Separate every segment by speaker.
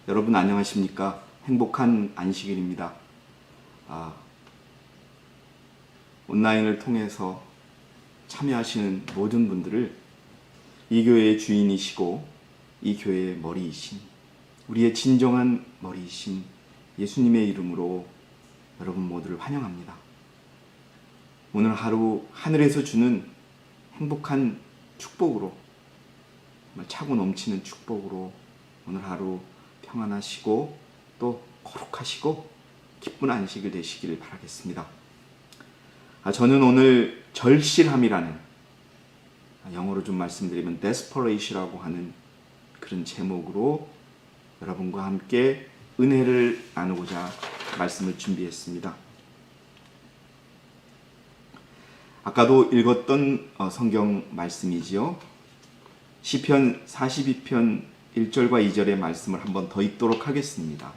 Speaker 1: 여러분 안녕하십니까? 행복한 안식일입니다. 온라인을 통해서 참여하시는 모든 분들을 이 교회의 주인이시고 이 교회의 머리이신, 우리의 진정한 머리이신 예수님의 이름으로 여러분 모두를 환영합니다. 오늘 하루 하늘에서 주는 행복한 축복으로, 정말 차고 넘치는 축복으로 오늘 하루 평안하시고 또 거룩하시고 기쁜 안식일 되시기를 바라겠습니다. 저는 오늘 절실함이라는, 영어로 좀 말씀드리면 desperate이라고 하는 그런 제목으로 여러분과 함께 은혜를 나누고자 말씀을 준비했습니다. 아까도 읽었던 성경 말씀이지요. 시편 42편 1절과 2절의 말씀을 한번 더 읽도록 하겠습니다.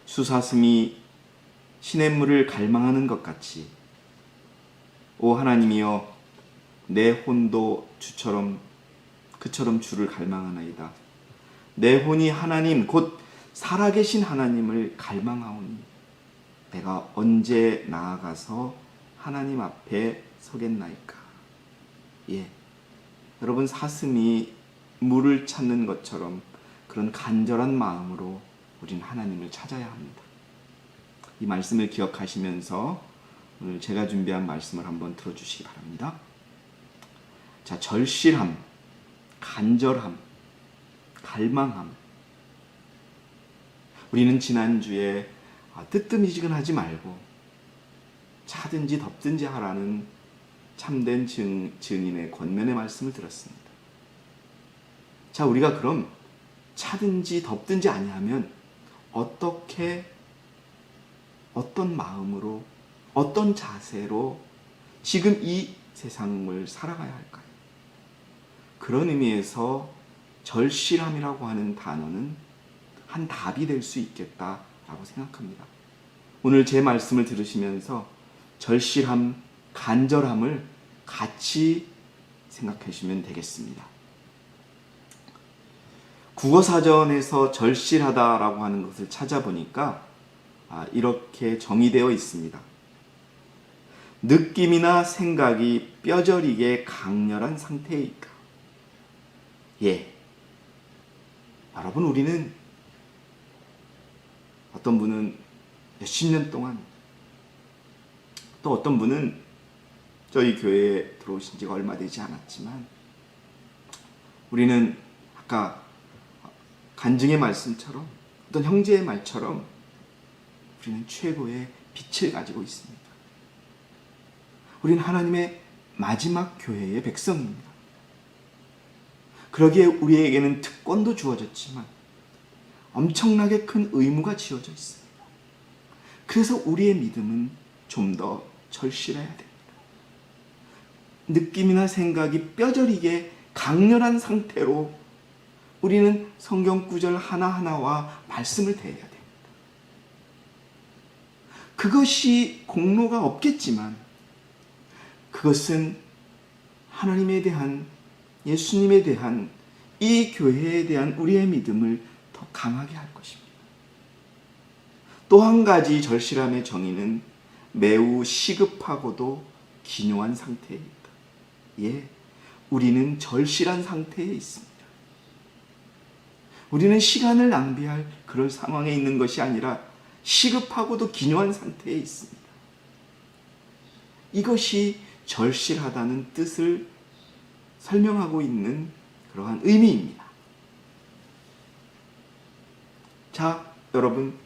Speaker 1: 수사슴이 시냇물을 갈망하는 것 같이 오 하나님이여 내 혼도 그처럼 주를 갈망하나이다. 내 혼이 하나님 곧 살아계신 하나님을 갈망하오니 내가 언제 나아가서 하나님 앞에 서겠나이까. 여러분, 사슴이 물을 찾는 것처럼 그런 간절한 마음으로 우린 하나님을 찾아야 합니다. 이 말씀을 기억하시면서 오늘 제가 준비한 말씀을 한번 들어주시기 바랍니다. 자, 절실함, 간절함, 갈망함. 우리는 지난주에 뜨뜻미지근하지 말고 차든지 덥든지 하라는 참된 증인의 권면의 말씀을 들었습니다. 자, 우리가 그럼 차든지 덥든지 아니하면 어떻게, 어떤 마음으로, 어떤 자세로 지금 이 세상을 살아가야 할까요? 그런 의미에서 절실함이라고 하는 단어는 한 답이 될 수 있겠다라고 생각합니다. 오늘 제 말씀을 들으시면서 절실함, 간절함을 같이 생각하시면 되겠습니다. 국어사전에서 절실하다라고 하는 것을 찾아보니까 이렇게 정의되어 있습니다. 느낌이나 생각이 뼈저리게 강렬한 상태이까. 여러분, 우리는 어떤 분은 몇십 년 동안, 또 어떤 분은 저희 교회에 들어오신 지가 얼마 되지 않았지만, 우리는 아까 간증의 말씀처럼, 어떤 형제의 말처럼 우리는 최고의 빛을 가지고 있습니다. 우리는 하나님의 마지막 교회의 백성입니다. 그러기에 우리에게는 특권도 주어졌지만 엄청나게 큰 의무가 지어져 있습니다. 그래서 우리의 믿음은 좀 더 절실해야 됩니다. 느낌이나 생각이 뼈저리게 강렬한 상태로 우리는 성경 구절 하나하나와 말씀을 대해야 됩니다. 그것이 공로가 없겠지만 그것은 하나님에 대한, 예수님에 대한, 이 교회에 대한 우리의 믿음을 더 강하게 할 것입니다. 또 한 가지 절실함의 정의는 매우 시급하고도 기묘한 상태입니다. 우리는 절실한 상태에 있습니다. 우리는 시간을 낭비할 그런 상황에 있는 것이 아니라 시급하고도 기묘한 상태에 있습니다. 이것이 절실하다는 뜻을 설명하고 있는 그러한 의미입니다. 자, 여러분,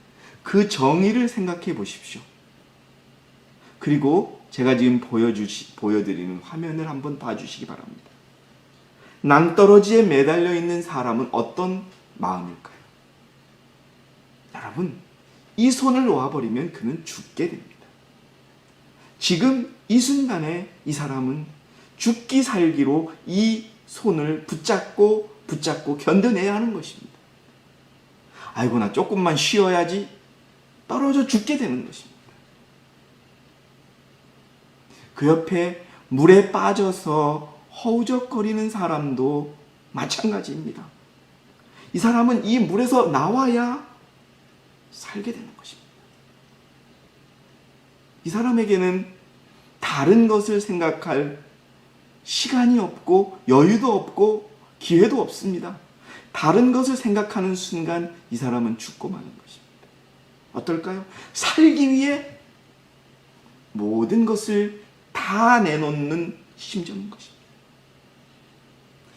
Speaker 1: 그 정의를 생각해 보십시오. 그리고 제가 지금 보여드리는 화면을 한번 봐주시기 바랍니다. 낭떠러지에 매달려 있는 사람은 어떤 마음일까요? 여러분, 이 손을 놓아버리면 그는 죽게 됩니다. 지금 이 순간에 이 사람은 죽기 살기로 이 손을 붙잡고 견뎌내야 하는 것입니다. 아이고, 나 조금만 쉬어야지, 떨어져 죽게 되는 것입니다. 그 옆에 물에 빠져서 허우적거리는 사람도 마찬가지입니다. 이 사람은 이 물에서 나와야 살게 되는 것입니다. 이 사람에게는 다른 것을 생각할 시간이 없고 여유도 없고 기회도 없습니다. 다른 것을 생각하는 순간 이 사람은 죽고 마는 것입니다. 어떨까요? 살기 위해 모든 것을 다 내놓는 심정인 것입니다.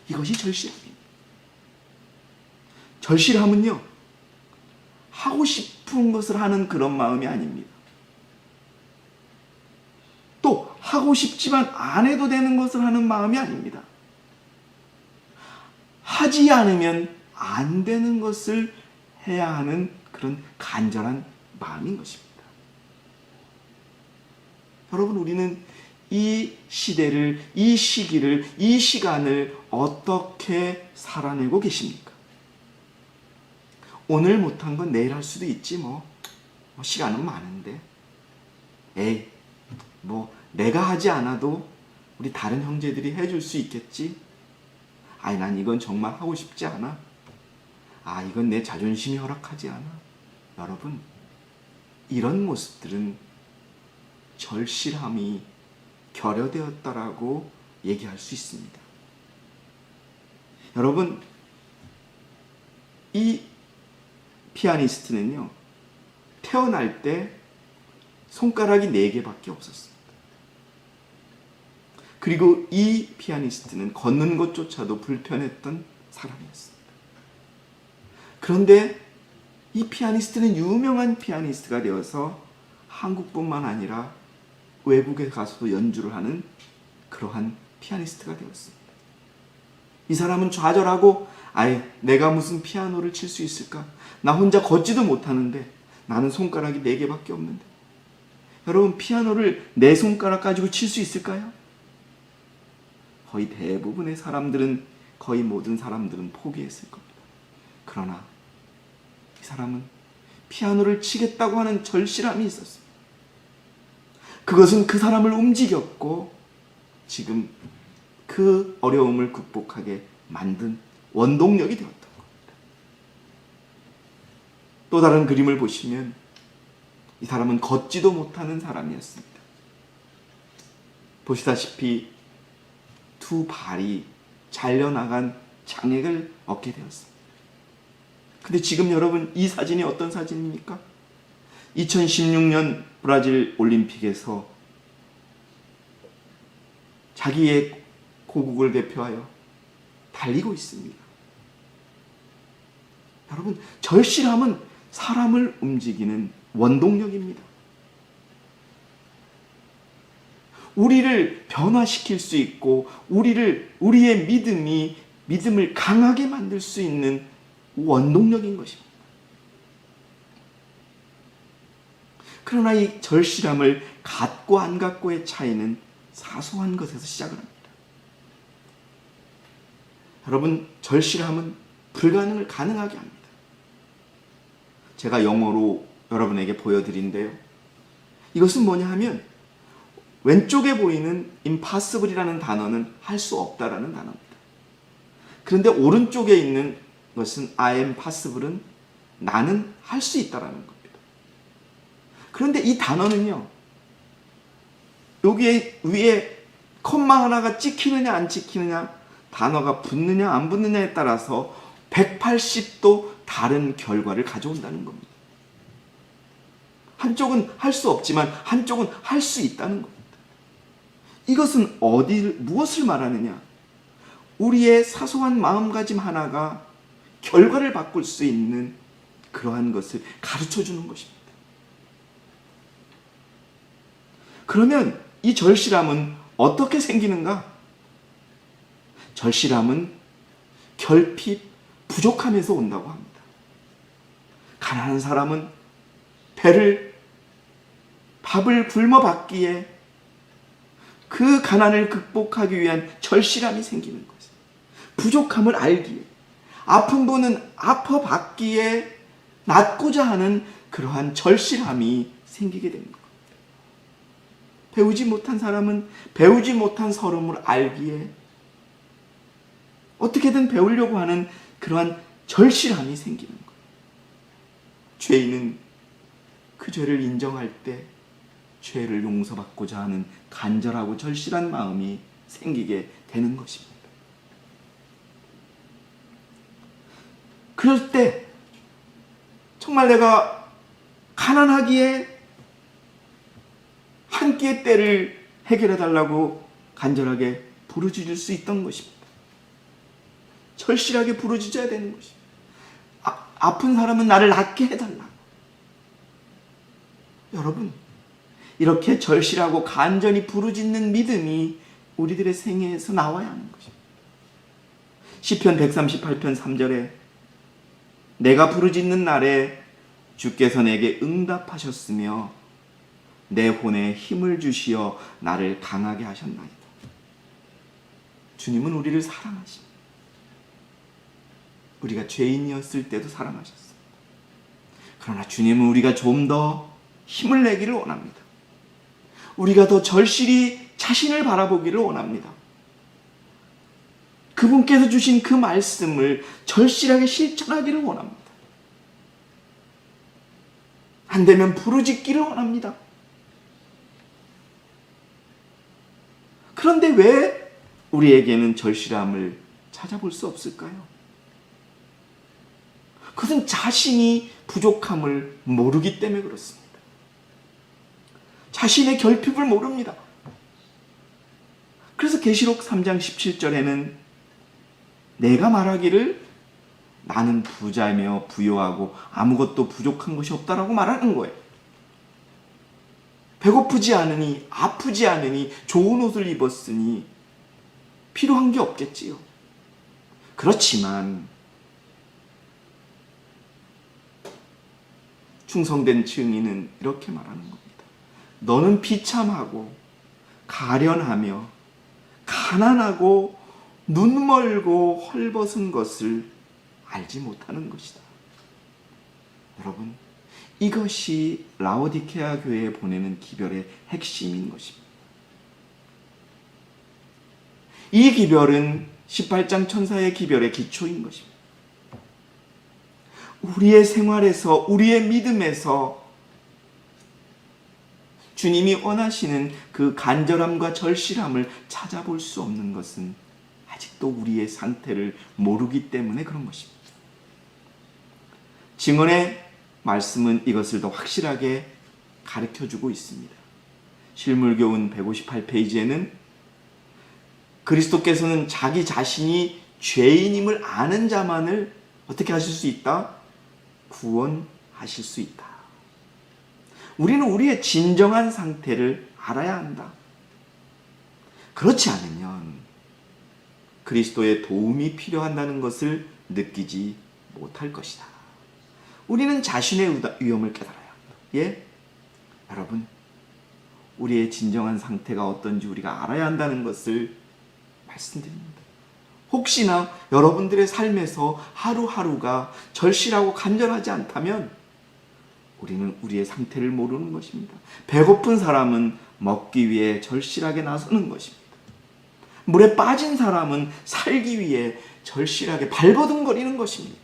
Speaker 1: 이것이 절실함입니다. 절실함은요, 하고 싶은 것을 하는 그런 마음이 아닙니다. 또 하고 싶지만 안 해도 되는 것을 하는 마음이 아닙니다. 하지 않으면 안 되는 것을 해야 하는 그런 간절한 마음인 것입니다. 여러분, 우리는 이 시대를, 이 시기를, 이 시간을 어떻게 살아내고 계십니까? 오늘 못한 건 내일 할 수도 있지 뭐 시간은 많은데, 에이 뭐 내가 하지 않아도 우리 다른 형제들이 해줄 수 있겠지. 아니 난 이건 정말 하고 싶지 않아. 아 이건 내 자존심이 허락하지 않아. 여러분, 이런 모습들은 절실함이 결여되었다라고 얘기할 수 있습니다. 여러분, 이 피아니스트는요, 태어날 때 손가락이 4개밖에 없었습니다. 그리고 이 피아니스트는 걷는 것조차도 불편했던 사람이었습니다. 그런데 이 피아니스트는 유명한 피아니스트가 되어서 한국뿐만 아니라 외국에 가서도 연주를 하는 그러한 피아니스트가 되었습니다. 이 사람은 좌절하고, 아이 내가 무슨 피아노를 칠 수 있을까? 나 혼자 걷지도 못하는데, 나는 손가락이 4개밖에 없는데. 여러분, 피아노를 4손가락 가지고 칠 수 있을까요? 거의 대부분의 사람들은, 거의 모든 사람들은 포기했을 겁니다. 그러나 이 사람은 피아노를 치겠다고 하는 절실함이 있었습니다. 그것은 그 사람을 움직였고 지금 그 어려움을 극복하게 만든 원동력이 되었던 겁니다. 또 다른 그림을 보시면 이 사람은 걷지도 못하는 사람이었습니다. 보시다시피 두 발이 잘려나간 장애를 얻게 되었습니다. 근데 지금 여러분, 이 사진이 어떤 사진입니까? 2016년 브라질 올림픽에서 자기의 고국을 대표하여 달리고 있습니다. 여러분, 절실함은 사람을 움직이는 원동력입니다. 우리를 변화시킬 수 있고 우리의 믿음을 강하게 만들 수 있는 원동력인 것입니다. 그러나 이 절실함을 갖고 안 갖고의 차이는 사소한 것에서 시작을 합니다. 여러분, 절실함은 불가능을 가능하게 합니다. 제가 영어로 여러분에게 보여드린데요, 이것은 뭐냐 하면, 왼쪽에 보이는 impossible이라는 단어는 할 수 없다라는 단어입니다. 그런데 오른쪽에 있는 것은 I am possible은 나는 할 수 있다라는 겁니다. 그런데 이 단어는요, 여기에 위에 콤마 하나가 찍히느냐 안 찍히느냐, 단어가 붙느냐 안 붙느냐에 따라서 180도 다른 결과를 가져온다는 겁니다. 한쪽은 할 수 없지만 한쪽은 할 수 있다는 겁니다. 이것은 무엇을 말하느냐? 우리의 사소한 마음가짐 하나가 결과를 바꿀 수 있는 그러한 것을 가르쳐 주는 것입니다. 그러면 이 절실함은 어떻게 생기는가? 절실함은 결핍, 부족함에서 온다고 합니다. 가난한 사람은 밥을 굶어 받기에, 그 가난을 극복하기 위한 절실함이 생기는 거죠. 부족함을 알기에, 아픈 분은 아파 받기에 낫고자 하는 그러한 절실함이 생기게 됩니다. 배우지 못한 사람은 배우지 못한 서름을 알기에 어떻게든 배우려고 하는 그러한 절실함이 생기는 거예요. 죄인은 그 죄를 인정할 때 죄를 용서받고자 하는 간절하고 절실한 마음이 생기게 되는 것입니다. 그럴 때 정말 내가 가난하기에 한 끼의 때를 해결해 달라고 간절하게 부르짖을 수 있던 것입니다. 절실하게 부르짖어야 되는 것입니다. 아픈 사람은 나를 낫게 해달라고. 여러분, 이렇게 절실하고 간절히 부르짖는 믿음이 우리들의 생애에서 나와야 하는 것입니다. 시편 138편 3절에 내가 부르짖는 날에 주께서 내게 응답하셨으며 내 혼에 힘을 주시어 나를 강하게 하셨나이다. 주님은 우리를 사랑하십니다. 우리가 죄인이었을 때도 사랑하셨습니다. 그러나 주님은 우리가 좀 더 힘을 내기를 원합니다. 우리가 더 절실히 자신을 바라보기를 원합니다. 그분께서 주신 그 말씀을 절실하게 실천하기를 원합니다. 안 되면 부르짖기를 원합니다. 그런데 왜 우리에게는 절실함을 찾아볼 수 없을까요? 그것은 자신이 부족함을 모르기 때문에 그렇습니다. 자신의 결핍을 모릅니다. 그래서 계시록 3장 17절에는 내가 말하기를 나는 부자이며 부요하고 아무것도 부족한 것이 없다라고 말하는 거예요. 배고프지 않으니 아프지 않으니 좋은 옷을 입었으니 필요한 게 없겠지요. 그렇지만 충성된 증인은 이렇게 말하는 겁니다. 너는 비참하고 가련하며 가난하고 눈멀고 헐벗은 것을 알지 못하는 것이다. 여러분, 이것이 라오디케아 교회에 보내는 기별의 핵심인 것입니다. 이 기별은 18장 천사의 기별의 기초인 것입니다. 우리의 생활에서, 우리의 믿음에서 주님이 원하시는 그 간절함과 절실함을 찾아볼 수 없는 것은 아직도 우리의 상태를 모르기 때문에 그런 것입니다. 증언의 말씀은 이것을 더 확실하게 가르쳐주고 있습니다. 실물교훈 158페이지에는 그리스도께서는 자기 자신이 죄인임을 아는 자만을 어떻게 하실 수 있다? 구원하실 수 있다. 우리는 우리의 진정한 상태를 알아야 한다. 그렇지 않으면 그리스도의 도움이 필요한다는 것을 느끼지 못할 것이다. 우리는 자신의 위험을 깨달아야 합니다. 예? 여러분, 우리의 진정한 상태가 어떤지 우리가 알아야 한다는 것을 말씀드립니다. 혹시나 여러분들의 삶에서 하루하루가 절실하고 간절하지 않다면 우리는 우리의 상태를 모르는 것입니다. 배고픈 사람은 먹기 위해 절실하게 나서는 것입니다. 물에 빠진 사람은 살기 위해 절실하게 발버둥거리는 것입니다.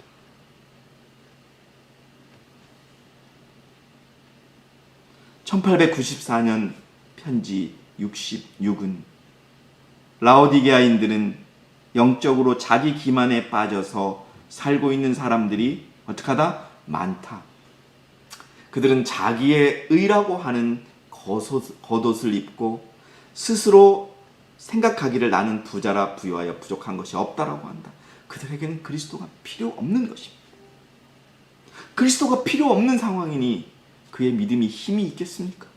Speaker 1: (1894년) 편지 66은 라오디게아인들은 영적으로 자기 기만에 빠져서 살고 있는 사람들이 어떻게 하다? 많다. 그들은 자기의 의라고 하는 겉옷을 입고 스스로 생각하기를 나는 부자라 부유하여 부족한 것이 없다라고 한다. 그들에게는 그리스도가 필요 없는 것입니다. 그리스도가 필요 없는 상황이니 그의 믿음이 힘이 있겠습니까?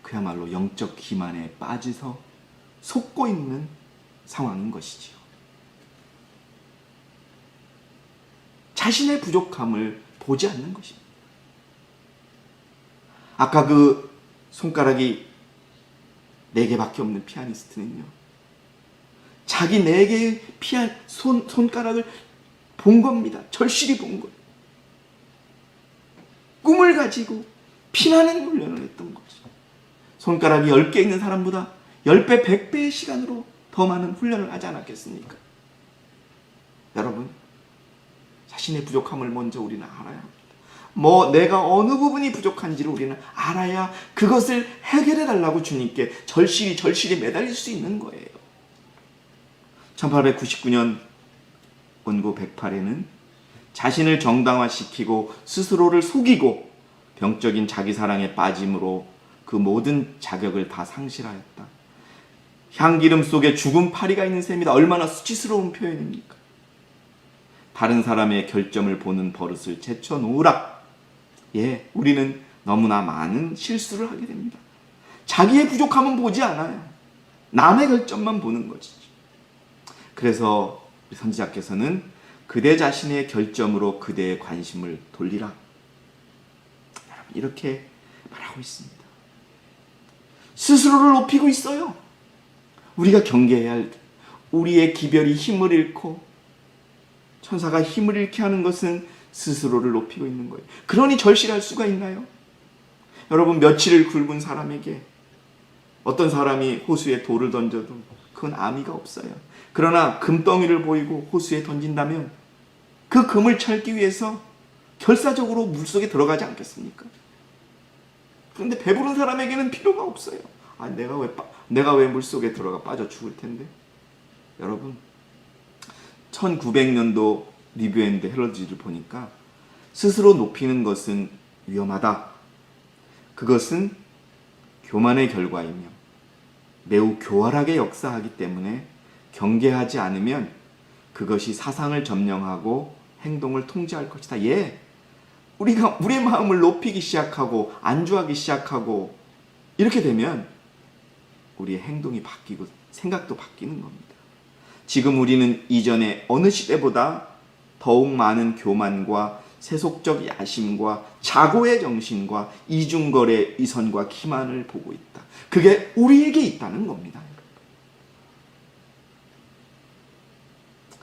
Speaker 1: 그야말로 영적 기만에 빠져서 속고 있는 상황인 것이지요. 자신의 부족함을 보지 않는 것입니다. 아까 그 손가락이 4개밖에 없는 피아니스트는요, 자기 4개의 손가락을 본 겁니다. 절실히 본 거예요. 꿈을 가지고 피나는 훈련을 했던 거죠. 손가락이 10개 있는 사람보다 10배, 100배의 시간으로 더 많은 훈련을 하지 않았겠습니까? 여러분, 자신의 부족함을 먼저 우리는 알아야 합니다. 내가 어느 부분이 부족한지를 우리는 알아야 그것을 해결해 달라고 주님께 절실히 매달릴 수 있는 거예요. 1899년 원고 108에는 자신을 정당화시키고 스스로를 속이고 병적인 자기사랑에 빠짐으로 그 모든 자격을 다 상실하였다. 향기름 속에 죽은 파리가 있는 셈이다. 얼마나 수치스러운 표현입니까? 다른 사람의 결점을 보는 버릇을 제쳐놓으라. 우리는 너무나 많은 실수를 하게 됩니다. 자기의 부족함은 보지 않아요. 남의 결점만 보는 것이죠. 그래서 우리 선지자께서는 그대 자신의 결점으로 그대의 관심을 돌리라. 여러분, 이렇게 말하고 있습니다. 스스로를 높이고 있어요. 우리가 경계해야 할 우리의 기별이 힘을 잃고 천사가 힘을 잃게 하는 것은 스스로를 높이고 있는 거예요. 그러니 절실할 수가 있나요? 여러분, 며칠을 굶은 사람에게 어떤 사람이 호수에 돌을 던져도 그건 아미가 없어요. 그러나 금덩이를 보이고 호수에 던진다면 그 금을 찾기 위해서 결사적으로 물속에 들어가지 않겠습니까? 그런데 배부른 사람에게는 필요가 없어요. 내가 왜 물속에 들어가 빠져 죽을 텐데. 여러분, 1900년도 리뷰 앤드 헤럴드를 보니까 스스로 높이는 것은 위험하다. 그것은 교만의 결과이며 매우 교활하게 역사하기 때문에 경계하지 않으면 그것이 사상을 점령하고 행동을 통제할 것이다. 우리가 우리의 마음을 높이기 시작하고 안주하기 시작하고 이렇게 되면 우리의 행동이 바뀌고 생각도 바뀌는 겁니다. 지금 우리는 이전의 어느 시대보다 더욱 많은 교만과 세속적 야심과 자고의 정신과 이중거래 위선과 기만을 보고 있다. 그게 우리에게 있다는 겁니다.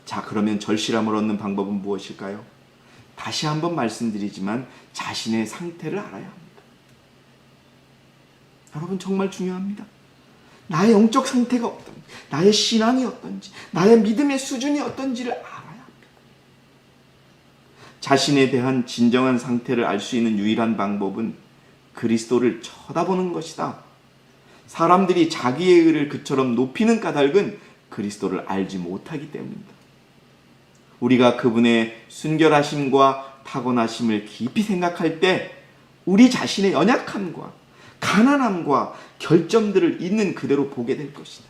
Speaker 1: 자, 그러면 절실함을 얻는 방법은 무엇일까요? 다시 한번 말씀드리지만 자신의 상태를 알아야 합니다. 여러분, 정말 중요합니다. 나의 영적 상태가 어떤지, 나의 신앙이 어떤지, 나의 믿음의 수준이 어떤지를 알아야 합니다. 자신에 대한 진정한 상태를 알 수 있는 유일한 방법은 그리스도를 쳐다보는 것이다. 사람들이 자기의 의를 그처럼 높이는 까닭은 그리스도를 알지 못하기 때문입니다. 우리가 그분의 순결하심과 타고나심을 깊이 생각할 때 우리 자신의 연약함과 가난함과 결점들을 있는 그대로 보게 될 것이다.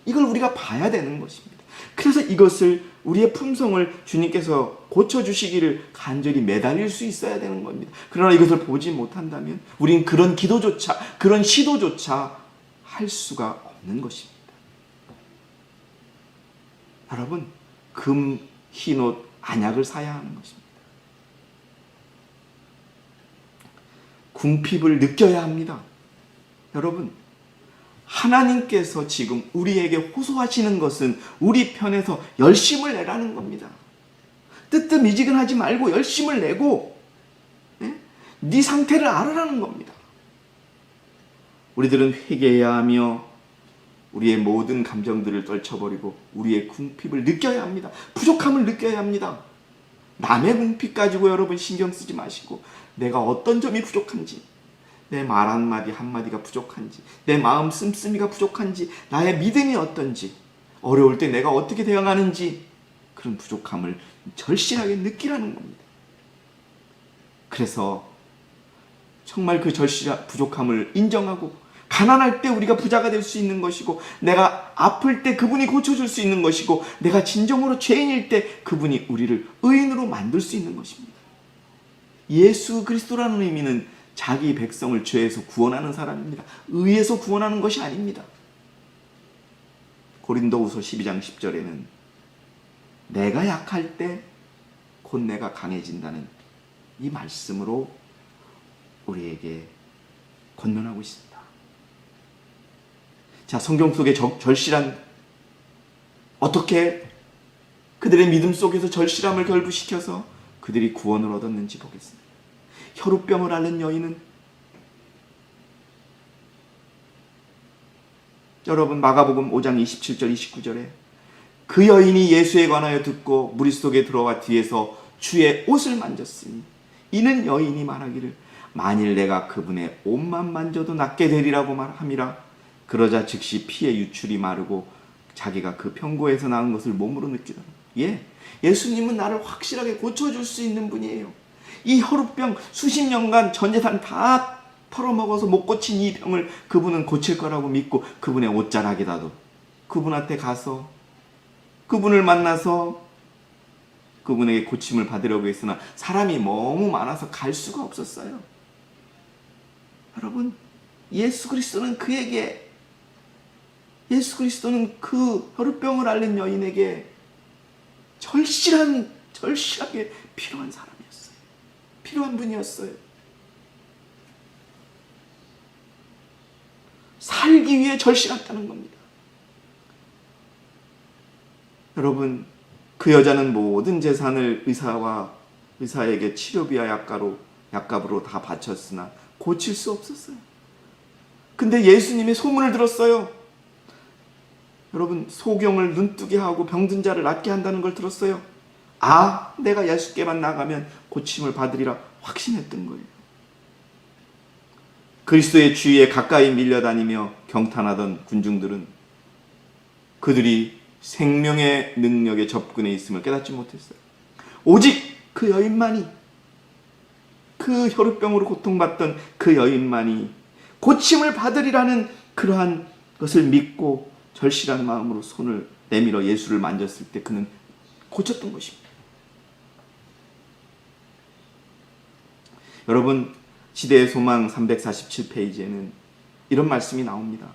Speaker 1: 이걸 우리가 봐야 되는 것입니다. 그래서 이것을 우리의 품성을 주님께서 고쳐주시기를 간절히 매달릴 수 있어야 되는 겁니다. 그러나 이것을 보지 못한다면 우린 그런 기도조차 그런 시도조차 할 수가 없는 것입니다. 여러분, 금, 흰옷, 안약을 사야 하는 것입니다. 궁핍을 느껴야 합니다. 여러분, 하나님께서 지금 우리에게 호소하시는 것은 우리 편에서 열심을 내라는 겁니다. 뜨뜻미지근하지 말고 열심을 내고 네 상태를 알아라는 겁니다. 우리들은 회개해야 하며 우리의 모든 감정들을 떨쳐버리고 우리의 궁핍을 느껴야 합니다. 부족함을 느껴야 합니다. 남의 궁핍 가지고 여러분 신경 쓰지 마시고 내가 어떤 점이 부족한지, 내 말 한마디 한마디가 부족한지, 내 마음 씀씀이가 부족한지, 나의 믿음이 어떤지, 어려울 때 내가 어떻게 대응하는지 그런 부족함을 절실하게 느끼라는 겁니다. 그래서 정말 그 절실한 부족함을 인정하고 가난할 때 우리가 부자가 될 수 있는 것이고, 내가 아플 때 그분이 고쳐줄 수 있는 것이고, 내가 진정으로 죄인일 때 그분이 우리를 의인으로 만들 수 있는 것입니다. 예수 그리스도라는 의미는 자기 백성을 죄에서 구원하는 사람입니다. 의에서 구원하는 것이 아닙니다. 고린도후서 12장 10절에는 내가 약할 때 곧 내가 강해진다는 이 말씀으로 우리에게 권면하고 있습니다. 자, 성경 속에 절실한, 어떻게 그들의 믿음 속에서 절실함을 결부시켜서 그들이 구원을 얻었는지 보겠습니다. 혈우병을 앓는 여인은, 여러분 마가복음 5장 27절 29절에 그 여인이 예수에 관하여 듣고 무리 속에 들어와 뒤에서 주의 옷을 만졌으니 이는 여인이 말하기를 만일 내가 그분의 옷만 만져도 낫게 되리라고 말함이라. 그러자 즉시 피의 유출이 마르고 자기가 그 병고에서 나은 것을 몸으로 느끼더라. 예수님은 나를 확실하게 고쳐줄 수 있는 분이에요. 이 혈우병 수십 년간 전 재산 다 털어먹어서 못 고친 이 병을 그분은 고칠 거라고 믿고 그분의 옷자락이라도 그분한테 가서 그분을 만나서 그분에게 고침을 받으려고 했으나 사람이 너무 많아서 갈 수가 없었어요. 여러분, 예수 그리스도는 그 혈우병을 앓는 여인에게 절실하게 필요한 사람이었어요. 필요한 분이었어요. 살기 위해 절실했다는 겁니다. 여러분, 그 여자는 모든 재산을 의사에게 치료비와 약값으로 다 바쳤으나 고칠 수 없었어요. 근데 예수님의 소문을 들었어요. 여러분, 소경을 눈뜨게 하고 병든 자를 낫게 한다는 걸 들었어요. 내가 예수께만 나가면 고침을 받으리라 확신했던 거예요. 그리스도의 주위에 가까이 밀려다니며 경탄하던 군중들은 그들이 생명의 능력에 접근해 있음을 깨닫지 못했어요. 오직 그 여인만이, 그 혈우병으로 고통받던 그 여인만이 고침을 받으리라는 그러한 것을 믿고 절실한 마음으로 손을 내밀어 예수를 만졌을 때 그는 고쳤던 것입니다. 여러분, 시대의 소망 347페이지에는 이런 말씀이 나옵니다.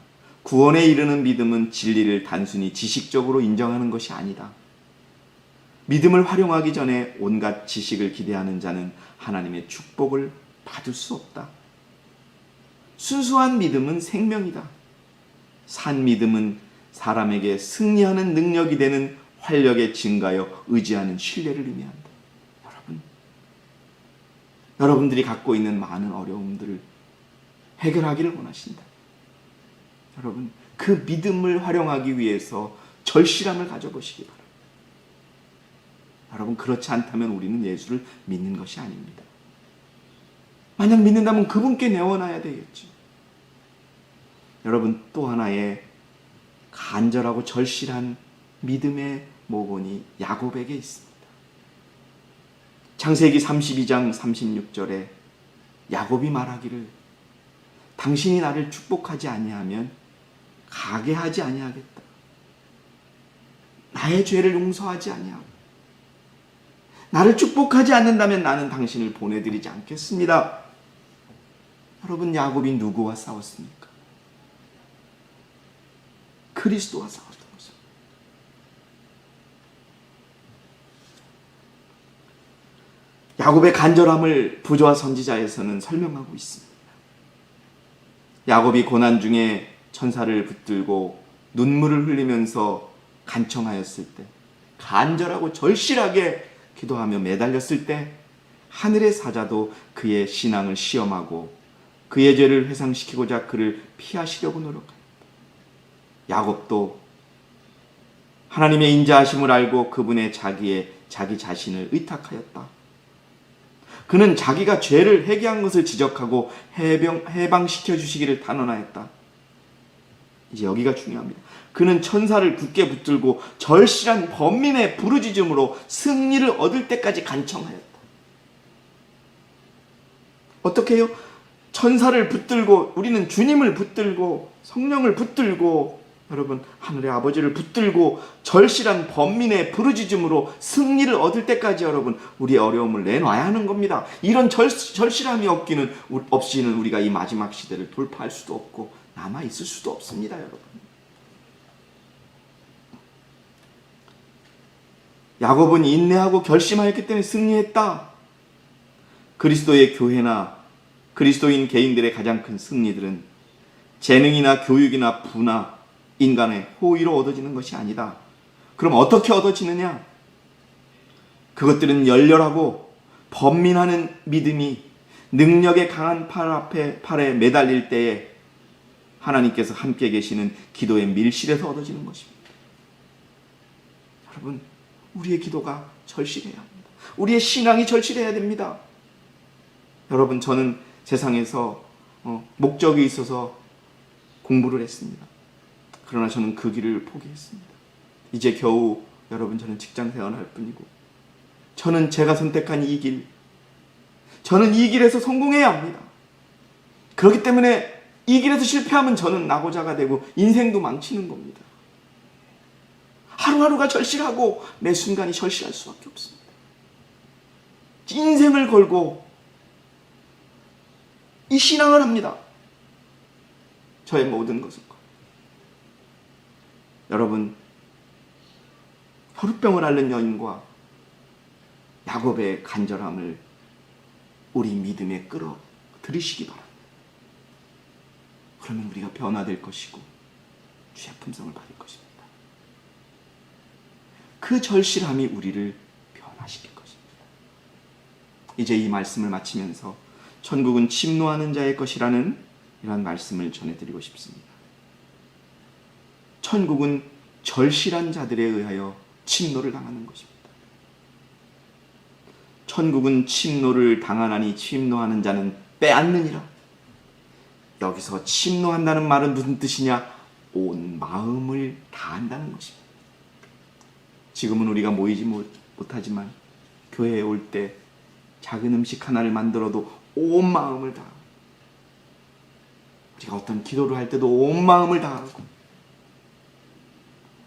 Speaker 1: 구원에 이르는 믿음은 진리를 단순히 지식적으로 인정하는 것이 아니다. 믿음을 활용하기 전에 온갖 지식을 기대하는 자는 하나님의 축복을 받을 수 없다. 순수한 믿음은 생명이다. 산 믿음은 사람에게 승리하는 능력이 되는 활력에 증가하여 의지하는 신뢰를 의미한다. 여러분들이 갖고 있는 많은 어려움들을 해결하기를 원하신다. 여러분, 그 믿음을 활용하기 위해서 절실함을 가져보시기 바랍니다. 여러분, 그렇지 않다면 우리는 예수를 믿는 것이 아닙니다. 만약 믿는다면 그분께 내어놔야 되겠죠. 여러분, 또 하나의 간절하고 절실한 믿음의 모본이 야곱에게 있습니다. 창세기 32장 36절에 야곱이 말하기를 당신이 나를 축복하지 아니하면 가게 하지 아니하겠다. 나의 죄를 용서하지 아니하고 나를 축복하지 않는다면 나는 당신을 보내드리지 않겠습니다. 여러분, 야곱이 누구와 싸웠습니까? 그리스도와 싸웠던 것입니다. 야곱의 간절함을 부조와 선지자에서는 설명하고 있습니다. 야곱이 고난 중에 천사를 붙들고 눈물을 흘리면서 간청하였을 때, 간절하고 절실하게 기도하며 매달렸을 때 하늘의 사자도 그의 신앙을 시험하고 그의 죄를 회상시키고자 그를 피하시려고 노력합니다. 야곱도 하나님의 인자하심을 알고 그분의 자기 자신을 의탁하였다. 그는 자기가 죄를 회개한 것을 지적하고 해방시켜 주시기를 단언하였다. 이제 여기가 중요합니다. 그는 천사를 굳게 붙들고 절실한 번민의 부르짖음으로 승리를 얻을 때까지 간청하였다. 어떻게 해요? 천사를 붙들고, 우리는 주님을 붙들고 성령을 붙들고 여러분 하늘의 아버지를 붙들고 절실한 번민의 부르짖음으로 승리를 얻을 때까지 여러분 우리의 어려움을 내놔야 하는 겁니다. 이런 절실함이 없이는 우리가 이 마지막 시대를 돌파할 수도 없고 남아있을 수도 없습니다. 여러분, 야곱은 인내하고 결심하였기 때문에 승리했다. 그리스도의 교회나 그리스도인 개인들의 가장 큰 승리들은 재능이나 교육이나 부나 인간의 호의로 얻어지는 것이 아니다. 그럼 어떻게 얻어지느냐? 그것들은 열렬하고 번민하는 믿음이 능력의 강한 팔에 매달릴 때에 하나님께서 함께 계시는 기도의 밀실에서 얻어지는 것입니다. 여러분, 우리의 기도가 절실해야 합니다. 우리의 신앙이 절실해야 됩니다. 여러분, 저는 세상에서 목적이 있어서 공부를 했습니다. 그러나 저는 그 길을 포기했습니다. 이제 겨우 여러분, 저는 직장생활을 할 뿐이고, 저는 제가 선택한 이 길, 저는 이 길에서 성공해야 합니다. 그렇기 때문에 이 길에서 실패하면 저는 낙오자가 되고 인생도 망치는 겁니다. 하루하루가 절실하고 매 순간이 절실할 수밖에 없습니다. 인생을 걸고 이 신앙을 합니다. 저의 모든 것을. 여러분, 혈우병을 앓는 여인과 야곱의 간절함을 우리 믿음에 끌어들이시기 바랍니다. 그러면 우리가 변화될 것이고 주의 품성을 받을 것입니다. 그 절실함이 우리를 변화시킬 것입니다. 이제 이 말씀을 마치면서 천국은 침노하는 자의 것이라는 이런 말씀을 전해드리고 싶습니다. 천국은 절실한 자들에 의하여 침노를 당하는 것입니다. 천국은 침노를 당하나니 침노하는 자는 빼앗느니라. 여기서 침노한다는 말은 무슨 뜻이냐? 온 마음을 다한다는 것입니다. 지금은 우리가 모이지 못하지만 교회에 올 때 작은 음식 하나를 만들어도 온 마음을 다하고, 우리가 어떤 기도를 할 때도 온 마음을 다하고,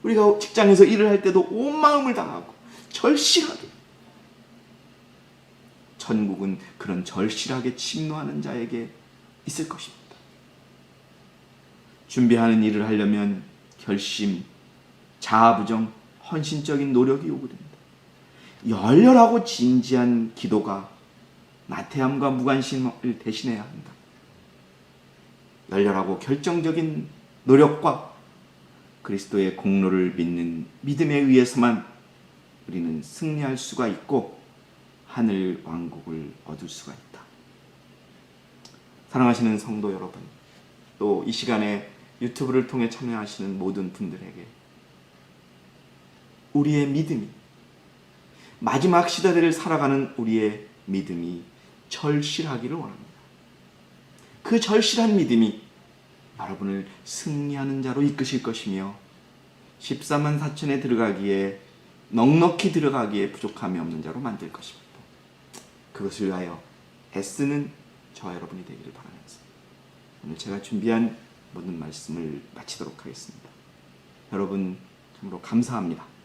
Speaker 1: 우리가 직장에서 일을 할 때도 온 마음을 다하고 절실하게, 천국은 그런 절실하게 침노하는 자에게 있을 것입니다. 준비하는 일을 하려면 결심, 자아부정, 헌신적인 노력이 요구됩니다. 열렬하고 진지한 기도가 나태함과 무관심을 대신해야 한다. 열렬하고 결정적인 노력과 그리스도의 공로를 믿는 믿음에 의해서만 우리는 승리할 수가 있고 하늘 왕국을 얻을 수가 있다. 사랑하시는 성도 여러분, 또 이 시간에 유튜브를 통해 참여하시는 모든 분들에게 우리의 믿음이, 마지막 시대를 살아가는 우리의 믿음이 절실하기를 원합니다. 그 절실한 믿음이 여러분을 승리하는 자로 이끄실 것이며 14만 4천에 들어가기에, 넉넉히 들어가기에 부족함이 없는 자로 만들 것입니다. 그것을 위하여 애쓰는 저와 여러분이 되기를 바라면서 오늘 제가 준비한 모든 말씀을 마치도록 하겠습니다. 여러분, 정말로 감사합니다.